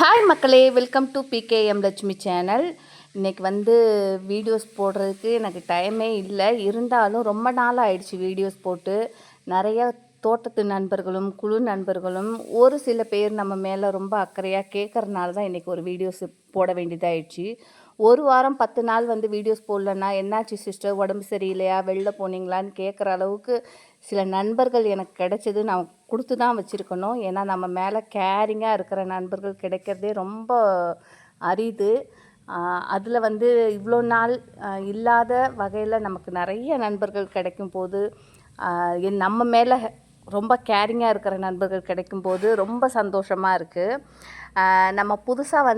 Hi மக்களே, welcome to PKM Lakshmi channel. இன்றைக்கி videos போடுறதுக்கு எனக்கு டைமே இல்லை. இருந்தாலும் ரொம்ப நாள் ஆயிடுச்சு வீடியோஸ் போட்டு. நிறைய தோட்டத்து நண்பர்களும் குழு நண்பர்களும் ஒரு சில பேர் நம்ம மேலே ரொம்ப அக்கறையாக கேட்குறனால தான் இன்றைக்கி ஒரு வீடியோஸ் போட வேண்டியதாகிடுச்சு. ஒரு வாரம் 10 நாள் வீடியோஸ் போடலன்னா, என்னாச்சு சிஸ்டர், உடம்பு சரியில்லையா, வெளில போனீங்களான்னு கேட்குற அளவுக்கு சில நண்பர்கள் எனக்கு கிடைச்சது. நான் கொடுத்து தான் வச்சுருக்கணும். ஏன்னா நம்ம மேலே கேரிங்காக இருக்கிற நண்பர்கள் கிடைக்கிறதே ரொம்ப அரிது. அதில் இவ்வளோ நாள் இல்லாத வகையில் நமக்கு நிறைய நண்பர்கள் கிடைக்கும்போது, நம்ம மேலே ரொம்ப கேரிங்காக இருக்கிற நண்பர்கள் கிடைக்கும்போது ரொம்ப சந்தோஷமாக இருக்குது. நம்ம புதுசாக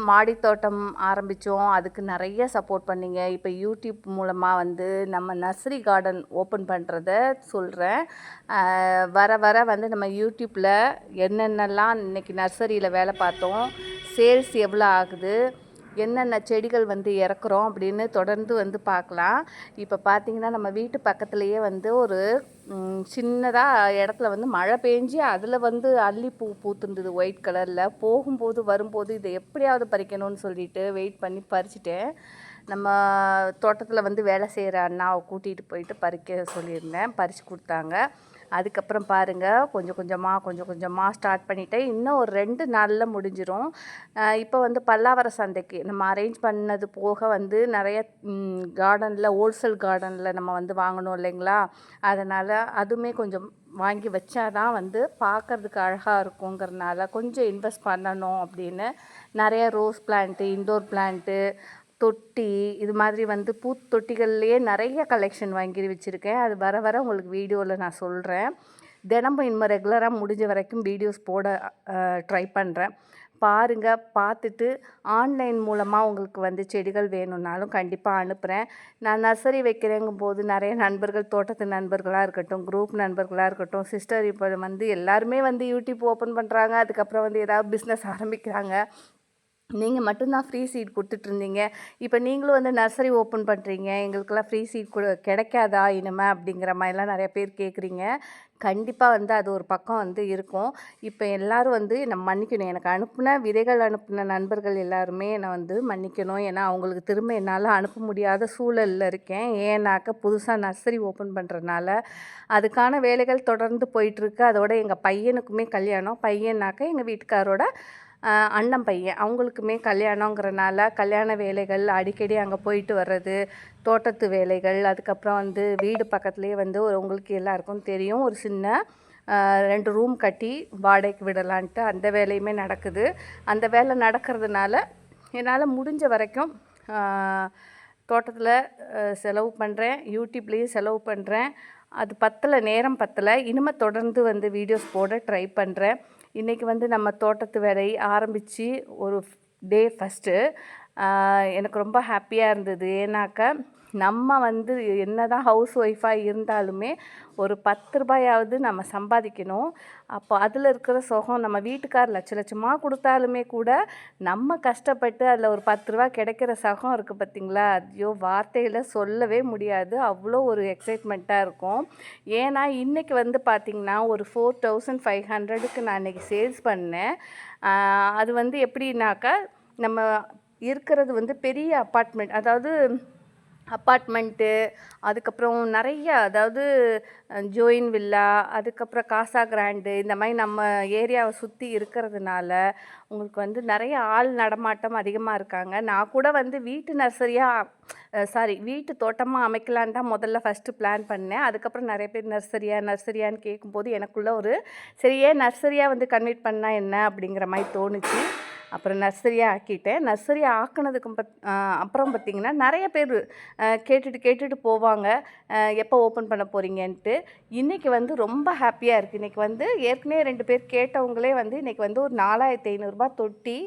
மாடி தோட்டம் ஆரம்பித்தோம். அதுக்கு நிறைய சப்போர்ட் பண்ணிங்க. இப்போ யூடியூப் மூலமாக நம்ம நர்சரி கார்டன் ஓப்பன் பண்ணுறத சொல்கிறேன். வர வர நம்ம யூடியூப்பில் என்னென்னலாம் இன்றைக்கி நர்சரியில் வேலை பார்த்தோம், சேல்ஸ் எவ்வளோ ஆகுது, என்னென்ன செடிகள் இறக்குறோம் அப்படின்னு தொடர்ந்து பார்க்கலாம். இப்போ பார்த்திங்கன்னா நம்ம வீட்டு பக்கத்துலேயே ஒரு சின்னதாக இடத்துல மழை பெஞ்சு அதில் அல்லிப்பூ பூத்துருந்தது ஒயிட் கலரில். போகும்போது வரும்போது இதை எப்படியாவது பறிக்கணும்னு சொல்லிட்டு வெயிட் பண்ணி பறிச்சிட்டேன். நம்ம தோட்டத்தில் வேலை செய்கிற அண்ணாவை கூட்டிகிட்டு போயிட்டு பறிக்க சொல்லியிருந்தேன். பறித்து கொடுத்தாங்க. அதுக்கப்புறம் பாருங்கள், கொஞ்சம் கொஞ்சமாக ஸ்டார்ட் பண்ணிட்டேன். இன்னும் ஒரு 2 நாளில் முடிஞ்சிடும். இப்போ பல்லாவர சந்தைக்கு நம்ம அரேஞ்ச் பண்ணது போக நிறைய கார்டனில், ஹோல்சேல் கார்டனில் நம்ம வாங்கணும் இல்லைங்களா. அதனால் அதுவுமே கொஞ்சம் வாங்கி வச்சா தான் பார்க்குறதுக்கு அழகாக இருக்குங்கிறதுனால கொஞ்சம் இன்வெஸ்ட் பண்ணணும் அப்படின்னு நிறைய ரோஸ் பிளான்ட்டு, இன்டோர் பிளான்ட்டு, தொட்டி, இது மாதிரி பூத்தொட்டிகள்லேயே நிறைய கலெக்ஷன் வாங்கி வச்சுருக்கேன். அது வர வர உங்களுக்கு வீடியோவில் நான் சொல்கிறேன். தினமும் இன்னும் ரெகுலராக முடிஞ்ச வரைக்கும் வீடியோஸ் போட ட்ரை பண்ணுறேன். பாருங்கள், பார்த்துட்டு ஆன்லைன் மூலமாக உங்களுக்கு செடிகள் வேணும்னாலும் கண்டிப்பாக அனுப்புகிறேன். நான் நர்சரி வைக்கிறேங்கும்போது நிறைய நண்பர்கள், தோட்டத்து நண்பர்களாக இருக்கட்டும், குரூப் நண்பர்களாக இருக்கட்டும், சிஸ்டர் இப்போ எல்லாருமே யூடியூப் ஓப்பன் பண்ணுறாங்க. அதுக்கப்புறம் ஏதாவது பிஸ்னஸ் ஆரம்பிக்கிறாங்க. நீங்கள் மட்டும்தான் ஃப்ரீ சீட் கொடுத்துட்ருந்தீங்க. இப்போ நீங்களும் நர்சரி ஓப்பன் பண்ணுறீங்க, எங்களுக்கெல்லாம் ஃப்ரீ சீட் கிடைக்காதா இனிமே அப்படிங்கிற மாதிரிலாம் நிறைய பேர் கேட்குறீங்க. கண்டிப்பாக அது ஒரு பக்கம் இருக்கும். இப்போ எல்லோரும் என்னை மன்னிக்கணும். எனக்கு அனுப்பின விதைகள் அனுப்பின நண்பர்கள் எல்லாருமே என்னை மன்னிக்கணும். ஏன்னா அவங்களுக்கு திரும்ப என்னால் அனுப்ப முடியாத சூழலில் இருக்கேன். ஏன்னாக்க புதுசாக நர்சரி ஓப்பன் பண்ணுறதுனால அதுக்கான வேலைகள் தொடர்ந்து போயிட்டுருக்கு. அதோட எங்கள் பையனுக்குமே கல்யாணம். பையனாக்க எங்கள் வீட்டுக்காரோட அண்ணன் பையன், அவங்களுக்குமே கல்யாணங்கிறனால கல்யாண வேலைகள் அடிக்கடி அங்கே போயிட்டு வர்றது, தோட்டத்து வேலைகள், அதுக்கப்புறம் வீடு பக்கத்துலேயே உங்களுக்கு எல்லாருக்கும் தெரியும், ஒரு சின்ன 2 ரூம் கட்டி வாடகைக்கு விடலான்ட்டு அந்த வேலையுமே நடக்குது. அந்த வேலை நடக்கிறதுனால என்னால் முடிஞ்ச வரைக்கும் தோட்டத்தில் செலவு பண்ணுறேன், யூடியூப்லேயும் செலவு பண்ணுறேன். அது பத்தலை, நேரம் பத்தலை. இனிமேல் தொடர்ந்து வீடியோஸ் போட ட்ரை பண்ணுறேன். இன்றைக்கி நம்ம தோட்டத்து வேலையை ஆரம்பித்து ஒரு டே ஃபஸ்ட்டு எனக்கு ரொம்ப ஹாப்பியாக இருந்தது. ஏன்னாக்கா நம்ம என்ன தான் ஹவுஸ் ஒய்ஃபாக இருந்தாலுமே ஒரு 10 ரூபாயாவது நம்ம சம்பாதிக்கணும். அப்போ அதில் இருக்கிற சுகம் நம்ம வீட்டுக்கார் லட்சமாக கொடுத்தாலுமே கூட நம்ம கஷ்டப்பட்டு அதில் ஒரு 10 ரூபா கிடைக்கிற சுகம் இருக்குது பார்த்திங்களா, ஐயோ வார்த்தையில் சொல்லவே முடியாது. அவ்வளோ ஒரு எக்ஸைட்மெண்ட்டாக இருக்கும். ஏன்னா இன்றைக்கி பார்த்திங்கன்னா ஒரு 4500க்கு நான் இன்றைக்கி சேல்ஸ் பண்ணேன். அது எப்படின்னாக்கா, நம்ம இருக்கிறது பெரிய அப்பார்ட்மெண்ட், அதாவது அப்பார்ட்மெண்ட்டு, அதுக்கப்புறம் நிறைய, அதாவது ஜோயின் வில்லா, அதுக்கப்புறம் காசா கிராண்டு, இந்த மாதிரி நம்ம ஏரியாவை சுற்றி இருக்கிறதுனால உங்களுக்கு நிறைய ஆள் நடமாட்டம் அதிகமாக இருக்காங்க. நான் கூட வீட்டு நர்சரியாக வீட்டு தோட்டமாக அமைக்கலான்னு தான் முதல்ல ஃபஸ்ட்டு பிளான் பண்ணேன். அதுக்கப்புறம் நிறைய பேர் நர்சரியான்னு கேட்கும்போது எனக்குள்ள ஒரு சரி, ஏன் நர்சரியாக கன்வெர்ட் பண்ணால் என்ன அப்படிங்கிற மாதிரி தோணுச்சு. அப்புறம் நர்சரியாக ஆக்கிட்டேன். நர்சரி ஆக்கினதுக்கு அப்புறம் பார்த்திங்கன்னா நிறைய பேர் கேட்டுட்டு போவாங்க, எப்போ ஓப்பன் பண்ண போகிறீங்கன்ட்டு. இன்றைக்கி ரொம்ப ஹாப்பியாக இருக்குது. இன்றைக்கி ஏற்கனவே 2 பேர் கேட்டவங்களே இன்றைக்கி ஒரு 4500 தொட்டி,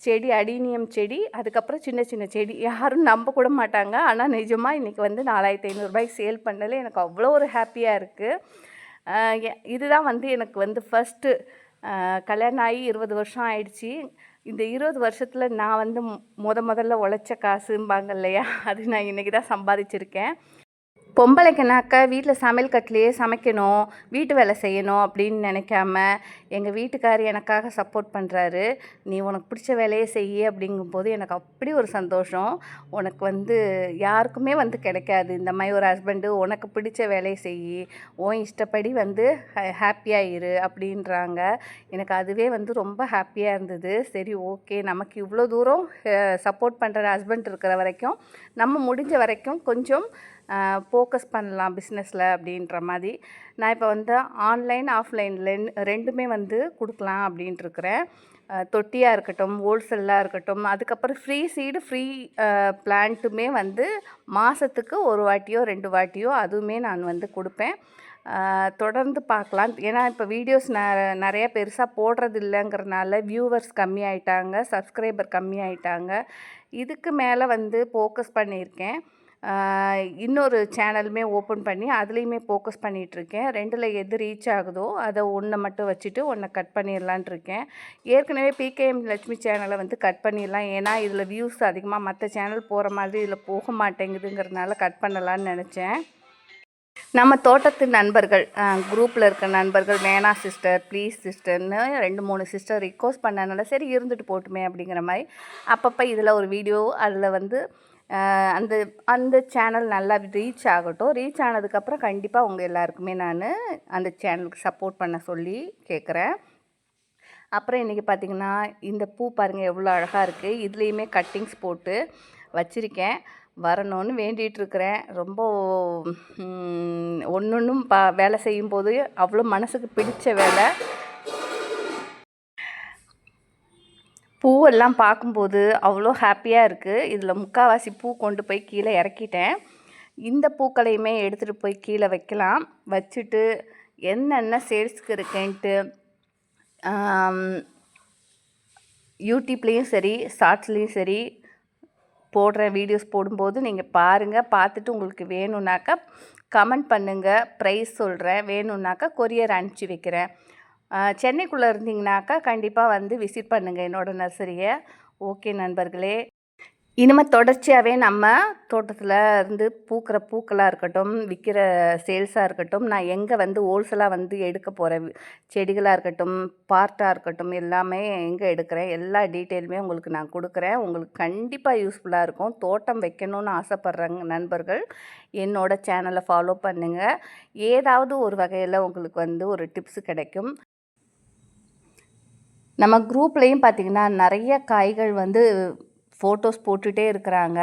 செடி, அடீனியம் செடி, அதுக்கப்புறம் சின்ன சின்ன செடி, யாரும் நம்ப கூட மாட்டாங்க. ஆனால் நிஜமாக இன்றைக்கி 4500 சேல் பண்ணல. எனக்கு அவ்வளோ ஒரு ஹாப்பியாக இருக்குது. இதுதான் எனக்கு ஃபஸ்ட்டு கல்யாணம் ஆகி 20 வருஷம் ஆயிடுச்சு. இந்த 20 வருஷத்தில் நான் முதல்ல உழைச்ச காசும்பாங்க இல்லையா, அது நான் இன்றைக்கி தான் சம்பாதிச்சிருக்கேன். பொம்பளைக்குனாக்கா வீட்டில் சமையல் கட்டிலேயே சமைக்கணும், வீட்டு வேலை செய்யணும் அப்படின்னு நினைக்காம, எங்கள் வீட்டுக்கார் எனக்காக சப்போர்ட் பண்ணுறாரு. நீ உனக்கு பிடிச்ச வேலையை செய்ய அப்படிங்கும்போது எனக்கு அப்படி ஒரு சந்தோஷம். உனக்கு யாருக்குமே கிடைக்காது இந்த மாதிரி ஒரு ஹஸ்பண்டு. உனக்கு பிடிச்ச வேலையை செய், உன் இஷ்டப்படி ஹாப்பியாக இரு அப்படின்றாங்க. எனக்கு அதுவே ரொம்ப ஹாப்பியாக இருந்தது. சரி, ஓகே, நமக்கு இவ்வளோ தூரம் சப்போர்ட் பண்ணுற ஹஸ்பண்ட் இருக்கிற வரைக்கும் நம்ம முடிஞ்ச வரைக்கும் கொஞ்சம் ஃபோக்கஸ் பண்ணலாம் பிஸ்னஸில் அப்படின்ற மாதிரி. நான் இப்போ ஆன்லைன் ஆஃப்லைன் ரெண்டுமே கொடுக்கலாம் அப்படின்ட்டுருக்குறேன். தொட்டியாக இருக்கட்டும், ஹோல்சேலாக இருக்கட்டும், அதுக்கப்புறம் ஃப்ரீ சீடு ஃப்ரீ பிளான்ட்டுமே மாதத்துக்கு ஒரு வாட்டியோ 2 வாட்டியோ அதுவுமே நான் கொடுப்பேன். தொடர்ந்து பார்க்கலாம். ஏன்னா இப்போ வீடியோஸ் நிறையா பெருசாக போடுறது இல்லைங்கிறனால வியூவர்ஸ் கம்மியாயிட்டாங்க, சப்ஸ்கிரைபர் கம்மியாயிட்டாங்க. இதுக்கு மேலே ஃபோக்கஸ் பண்ணியிருக்கேன். இன்னொரு சேனலுமே ஓப்பன் பண்ணி அதுலேயுமே ஃபோக்கஸ் பண்ணிகிட்ருக்கேன். 2ல் எது ரீச் ஆகுதோ அதை ஒன்றை மட்டும் வச்சுட்டு ஒன்றை கட் பண்ணிடலான்ட்டு இருக்கேன். ஏற்கனவே பிகேஎம் லட்சுமி சேனலை கட் பண்ணிடலாம். ஏன்னா இதில் வியூஸ் அதிகமாக மற்ற சேனல் போகிற மாதிரி இதில் போக மாட்டேங்குதுங்கிறதுனால கட் பண்ணலான்னு நினச்சேன். நம்ம தோட்டத்து நண்பர்கள் குரூப்பில் இருக்க நண்பர்கள் வேணா சிஸ்டர், ப்ளீஸ் சிஸ்டர்னு 2-3 சிஸ்டர் ரிக்வஸ்ட் பண்ணனால சரி இருந்துட்டு போட்டுமே அப்படிங்கிற மாதிரி அப்பப்போ இதில் ஒரு வீடியோ அதில் அந்த அந்த சேனல் நல்லா ரீச் ஆகட்டும். ரீச் ஆனதுக்கப்புறம் கண்டிப்பாக உங்கள் எல்லாருக்குமே நான் அந்த சேனலுக்கு சப்போர்ட் பண்ண சொல்லி கேட்குறேன். அப்புறம் இன்றைக்கி பார்த்திங்கன்னா இந்த பூ பாருங்கள் எவ்வளோ அழகாக இருக்குது. இதுலேயுமே கட்டிங்ஸ் போட்டு வச்சுருக்கேன். வரணும்னு வேண்டிகிட்ருக்கிறேன். ரொம்ப ஒன்றும் வேலை செய்யும்போது அவ்வளோ மனசுக்கு பிடிச்ச வேலை. பூவெல்லாம் பார்க்கும்போது அவ்வளோ ஹாப்பியாக இருக்குது. இதில் முக்கால்வாசி பூ கொண்டு போய் கீழே இறக்கிட்டேன். இந்த பூக்களையுமே எடுத்துகிட்டு போய் கீழே வைக்கலாம். வச்சுட்டு என்னென்ன சேல்ஸுக்கு இருக்குன்ட்டு யூடியூப்லேயும் சரி ஷார்ட்ஸ்லேயும் சரி போடுற வீடியோஸ் போடும்போது நீங்கள் பாருங்கள். பார்த்துட்டு உங்களுக்கு வேணும்னாக்கா கமெண்ட் பண்ணுங்கள், ப்ரைஸ் சொல்கிறேன். வேணும்னாக்கா கொரியர் அனுப்பிச்சி வைக்கிறேன். சென்னைக்குள்ளே இருந்தீங்கனாக்கா கண்டிப்பாக விசிட் பண்ணுங்கள் என்னோடய நர்சரியை. ஓகே நண்பர்களே, இனிமேல் தொடர்ச்சியாகவே நம்ம தோட்டத்தில் பூக்கிற பூக்களாக இருக்கட்டும், விற்கிற சேல்ஸாக இருக்கட்டும், நான் எங்கே ஹோல்சேலாக எடுக்க போகிறேன் செடிகளாக இருக்கட்டும், பார்ட்டாக இருக்கட்டும், எல்லாமே எங்கே எடுக்கிறேன் எல்லா டீட்டெயிலுமே உங்களுக்கு நான் கொடுக்குறேன். உங்களுக்கு கண்டிப்பாக யூஸ்ஃபுல்லாக இருக்கும். தோட்டம் வைக்கணும்னு ஆசைப்பட்றங்க நண்பர்கள் என்னோடய சேனலை ஃபாலோ பண்ணுங்கள். ஏதாவது ஒரு வகையில் உங்களுக்கு ஒரு டிப்ஸு கிடைக்கும். நம்ம குரூப்லேயும் பார்த்திங்கன்னா நிறைய காய்கள் ஃபோட்டோஸ் போட்டுகிட்டே இருக்கிறாங்க.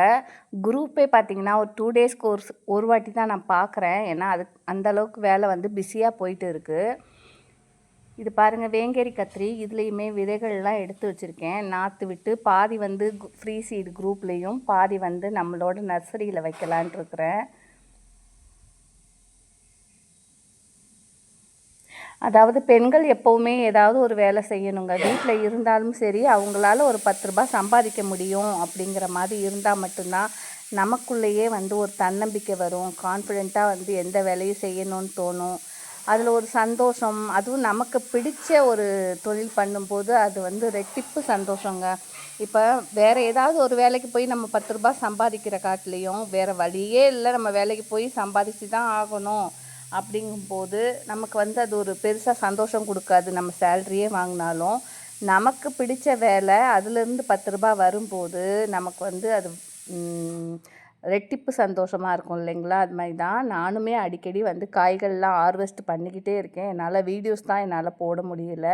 குரூப்பே பார்த்திங்கன்னா ஒரு 2 டேஸ்க்கு ஒரு வாட்டி தான் நான் பார்க்குறேன். ஏன்னா அந்தளவுக்கு வேலை பிஸியாக போயிட்டு இருக்குது. இது பாருங்கள் வேங்கேரி கத்திரி. இதுலேயுமே விதைகள்லாம் எடுத்து வச்சுருக்கேன். நாற்று விட்டு பாதி ஃப்ரீ சீடு குரூப்லேயும் பாதி நம்மளோட நர்சரியில் வைக்கலான்ட்டு இருக்கிறேன். அதாவது பெண்கள் எப்போவுமே ஏதாவது ஒரு வேலை செய்யணுங்க. வீட்டில் இருந்தாலும் சரி அவங்களால ஒரு 10 ரூபாய் சம்பாதிக்க முடியும் அப்படிங்கிற மாதிரி இருந்தால் மட்டும்தான் நமக்குள்ளேயே ஒரு தன்னம்பிக்கை வரும். கான்ஃபிடெண்ட்டாக எந்த வேலையும் செய்யணும்னு தோணும். அதில் ஒரு சந்தோஷம், அதுவும் நமக்கு பிடிச்ச ஒரு தொழில் பண்ணும்போது அது ரெட்டிப்பு சந்தோஷங்க. இப்போ வேறு ஏதாவது ஒரு வேலைக்கு போய் நம்ம 10 ரூபாய் சம்பாதிக்கிற காட்டிலையும் வேறு வழியே இல்லை, நம்ம வேலைக்கு போய் சம்பாதிச்சு தான் ஆகணும் அப்படிங்கும்போது நமக்கு அது ஒரு பெருசாக சந்தோஷம் கொடுக்காது. நம்ம சேலரியே வாங்கினாலும் நமக்கு பிடிச்ச வேலை அதுலேருந்து 10 ரூபாய் வரும்போது நமக்கு அது ரெட்டிப்பு சந்தோஷமாக இருக்கும் இல்லைங்களா? அது மாதிரி தான் நானுமே அடிக்கடி காய்கள்லாம் ஹார்வெஸ்ட் பண்ணிக்கிட்டே இருக்கேன். என்னால் வீடியோஸ் தான் என்னால் போட முடியல.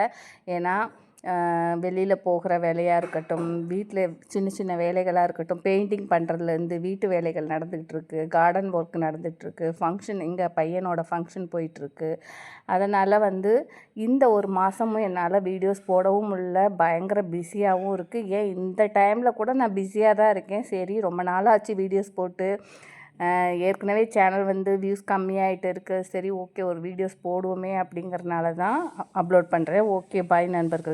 ஏன்னா வெளியில் போகிற வேலையாக இருக்கட்டும், வீட்டில் சின்ன சின்ன வேலைகளாக இருக்கட்டும், பெயிண்டிங் பண்ணுறதுலேருந்து வீட்டு வேலைகள் நடந்துகிட்ருக்கு, கார்டன் ஒர்க் நடந்துகிட்ருக்கு, ஃபங்க்ஷன் எங்கள் பையனோட ஃபங்க்ஷன் போயிட்டுருக்கு. அதனால் இந்த ஒரு மாதமும் என்னால் வீடியோஸ் போடவும் முடியல. பயங்கர பிஸியாகவும் இருக்குது. ஏன் இந்த டைமில் கூட நான் பிஸியாக தான் இருக்கேன். சரி, ரொம்ப நாளாச்சு வீடியோஸ் போட்டு. ஏற்கனவே சேனல் வியூஸ் கம்மியாகிட்டு இருக்குது. சரி, ஓகே, ஒரு வீடியோஸ் போடுவோமே அப்படிங்கிறனால தான் அப்லோட் பண்ணுறேன். ஓகே, பாய் நண்பர்களே.